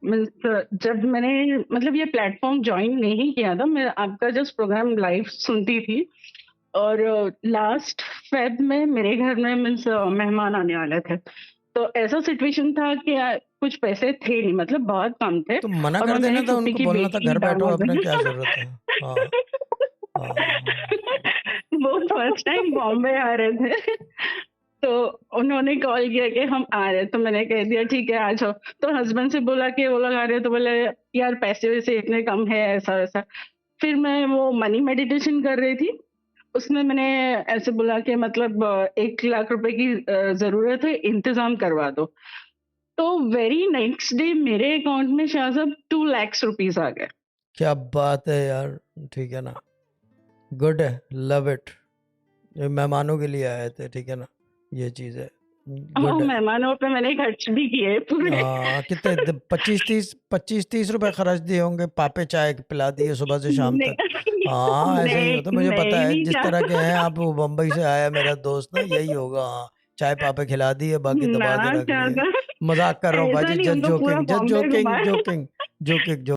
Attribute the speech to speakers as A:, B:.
A: Means जब मैंने मतलब ये प्लेटफ़ॉर्म जॉइन नहीं किया था, मैं आपका जस्ट प्रोग्राम लाइव सुनती थी और लास्ट फ़ेब में मेरे घर में मीन्स मेहमान आने वाले थे। तो ऐसा सिचुएशन था कि कुछ पैसे थे नहीं मतलब बहुत कम थे
B: तो मना
A: और
B: कर
A: मैं मेरी
B: देना था,
A: फूफी
B: उनको
A: की
B: बोलना था
A: बेटी
B: घर बैठो
A: दावत
B: अपना,
A: में।
B: क्या ज़रूरत है? हाँ, हाँ, हाँ।
A: वो फर्स्ट टाइम बॉम्बे आ रहे थे। तो उन्होंने कॉल किया कि हम आ रहे हैं, तो मैंने कह दिया ठीक है आ जाओ। तो हस्बैंड से बोला कि वो लोग आ रहे हैं, तो बोले यार पैसे-वैसे इतने कम है ऐसा-वैसा। फिर मैं वो मनी मेडिटेशन कर रही थी, उसमें मैंने ऐसे बोला कि मतलब 1 लाख रुपए की ज़रूरत है, इंतज़ाम करवा दो। तो वेरी नेक्स्ट डे मेरे अकाउंट में शाह साहब 2 लाख रुपीज़ आ गए।
B: क्या बात है यार! ठीक है ना? गुड है, लव इट। ये मेहमानों के लिए आए थे, ठीक है ना? ये चीज़ है,
A: हाँ,
B: गुड है।
A: मेहमानों पे मैंने खर्च भी किए पूरे।
B: कितने 25-30 रुपए खर्च दिए होंगे, पापे चाय पिला दिए सुबह से शाम तक।
A: नहीं,
B: हाँ, ऐसा ही होता है, मुझे पता है
A: नहीं
B: जिस तरह के हैं आप, वो बम्बई से आया मेरा दोस्त ना, यही होगा। हाँ, चाय पापे खिला दिए, बाकी
A: ना
B: दबा के रख लिए।
A: ज़्यादा
B: मजाक कर रहा हूँ
A: ऐसा
B: भाजी,
A: नहीं,
B: जस्ट
A: उनको पूरा
B: जोकिंग, जस्ट
A: बॉम्बे
B: जोकिंग,
A: घुमाया।
B: Joking, joking.